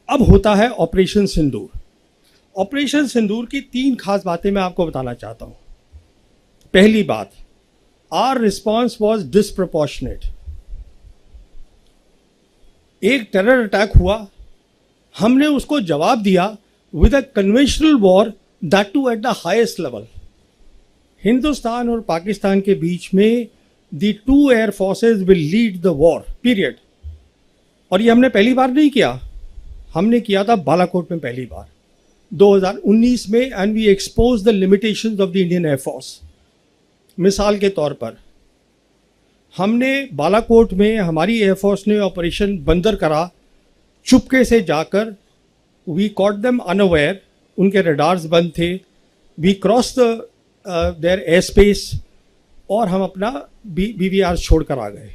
अब होता है ऑपरेशन सिंदूर। ऑपरेशन सिंदूर की 3 खास बातें मैं आपको बताना चाहता हूं। पहली बात, आवर रिस्पॉन्स वॉज डिसप्रोपोर्शनेट। एक टेरर अटैक हुआ, हमने उसको जवाब दिया with a conventional war, that to at the highest level. Hindustan और पाकिस्तान के बीच में the 2 air forces will lead the war period. और ये हमने पहली बार नहीं किया, हमने किया था बालाकोट में पहली बार 2019 में, and we expose the limitations of the Indian air force. मिसाल के तौर पर हमने बालाकोट में हमारी एयरफोर्स ने ऑपरेशन बंदर करा, चुपके से जाकर वी कॉट देम अनअवेयर, उनके रडार्स बंद थे, we cross the their air space और हम अपना BVR छोड़कर आ गए।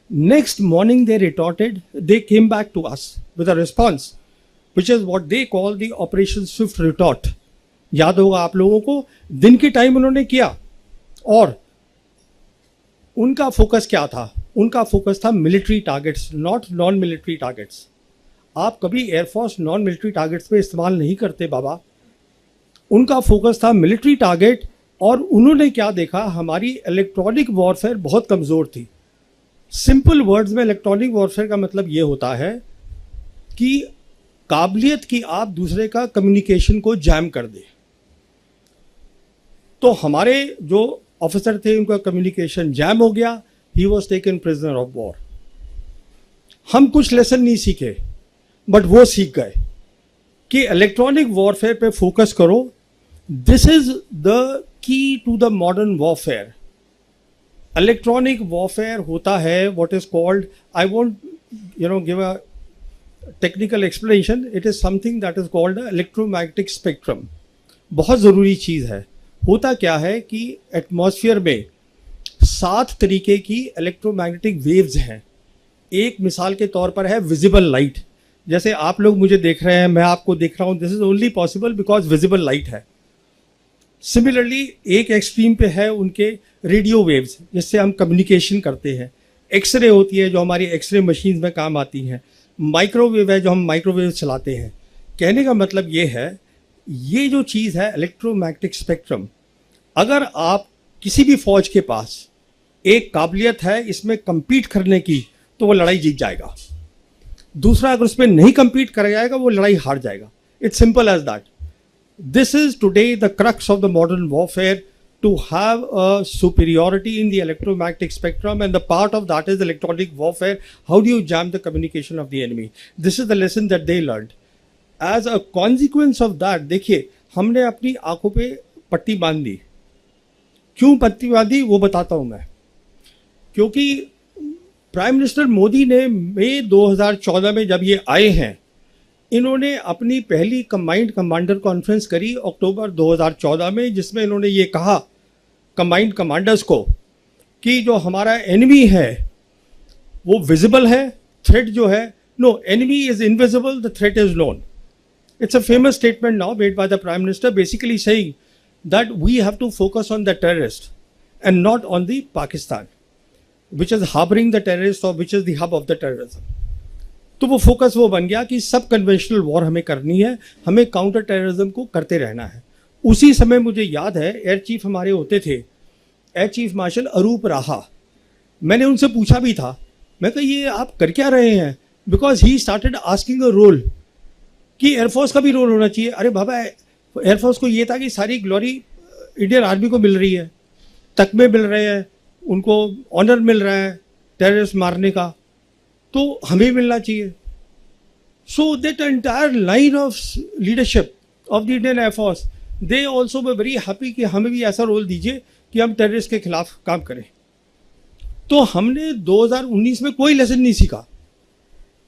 Next morning they retorted, they came back to us with a response which is what they call the operation swift retort. याद होगा आप लोगों को, दिन के टाइम उन्होंने किया। और उनका फोकस क्या था? उनका फोकस था military targets, not non military targets. आप कभी एयरफोर्स नॉन मिलिट्री टारगेट्स पे इस्तेमाल नहीं करते बाबा। उनका फोकस था मिलिट्री टारगेट। और उन्होंने क्या देखा, हमारी इलेक्ट्रॉनिक वॉरफेयर बहुत कमज़ोर थी। सिंपल वर्ड्स में इलेक्ट्रॉनिक वॉरफेयर का मतलब ये होता है कि काबिलियत कि आप दूसरे का कम्युनिकेशन को जैम कर दे। तो हमारे जो ऑफिसर थे उनका कम्युनिकेशन जैम हो गया, he was taken prisoner of war. हम कुछ लेसन नहीं सीखे, बट वो सीख गए कि इलेक्ट्रॉनिक वॉरफेयर पे फोकस करो। This is the key to the modern warfare. Electronic warfare होता है what is called, I won't give a technical explanation, it is something that is called electromagnetic spectrum. बहुत ज़रूरी चीज़ है। होता क्या है कि एटमॉस्फेयर में 7 तरीके की इलेक्ट्रोमैग्नेटिक वेव्स हैं। एक मिसाल के तौर पर है विजिबल लाइट। जैसे आप लोग मुझे देख रहे हैं, मैं आपको देख रहा हूँ, this is only possible because visible light है। सिमिलरली एक एक्सट्रीम पे है उनके रेडियो वेव्स, जिससे हम कम्युनिकेशन करते हैं। एक्सरे होती है जो हमारी एक्सरे मशीन में काम आती हैं। माइक्रोवेव है जो हम माइक्रोवेव चलाते हैं। कहने का मतलब ये है, ये जो चीज़ है इलेक्ट्रोमैग्नेटिक स्पेक्ट्रम, अगर आप किसी भी फौज के पास एक काबिलियत है इसमें compete करने की, तो वो लड़ाई जीत जाएगा। दूसरा अगर उसमें नहीं compete कर जाएगा, वो लड़ाई हार जाएगा। It's simple as that. This is today the crux of the modern warfare, to have a superiority in the electromagnetic spectrum, and the part of that is electronic warfare. How do you jam the communication of the enemy? This is the lesson that they learned. As a consequence of that, देखिए हमने अपनी आंखों पे पट्टी बांध दी। क्यों पट्टी बांधी वो बताता हूँ मैं। क्योंकि प्राइम मिनिस्टर मोदी ने मई 2014 में जब ये आए हैं, इन्होंने अपनी पहली कंबाइंड कमांडर कॉन्फ्रेंस करी अक्टूबर 2014 में, जिसमें इन्होंने ये कहा कंबाइंड कमांडर्स को कि जो हमारा एनिमी है वो विजिबल है, थ्रेट जो है, no, enemy is invisible, the threat is known. It's a famous statement now made by the Prime Minister, basically saying that we have to focus on the terrorist and not on the Pakistan, which is harboring the terrorist or which is the hub of the terrorism. तो वो focus वो बन गया कि सब conventional war हमें करनी है, हमें काउंटर टेररिज्म को करते रहना है। उसी समय मुझे याद है एयर चीफ हमारे होते थे, एयर चीफ मार्शल अरूप राहा। मैंने उनसे पूछा भी था, मैं कहा ये आप कर क्या रहे हैं, because he started asking a role कि एयरफोर्स का भी रोल होना चाहिए। अरे बाबा, एयरफोर्स को ये था कि सारी ग्लोरी इंडियन आर्मी को मिल रही है, तकमे मिल रहे हैं, उनको ऑनर मिल रहा है टेररिस्ट मारने का, तो हमें मिलना चाहिए। So that entire line of leadership of the Indian air force, they also way very happy कि हमें भी ऐसा रोल दीजिए कि हम टेररिस्ट के खिलाफ काम करें। तो हमने 2019 में कोई लेसन नहीं सीखा।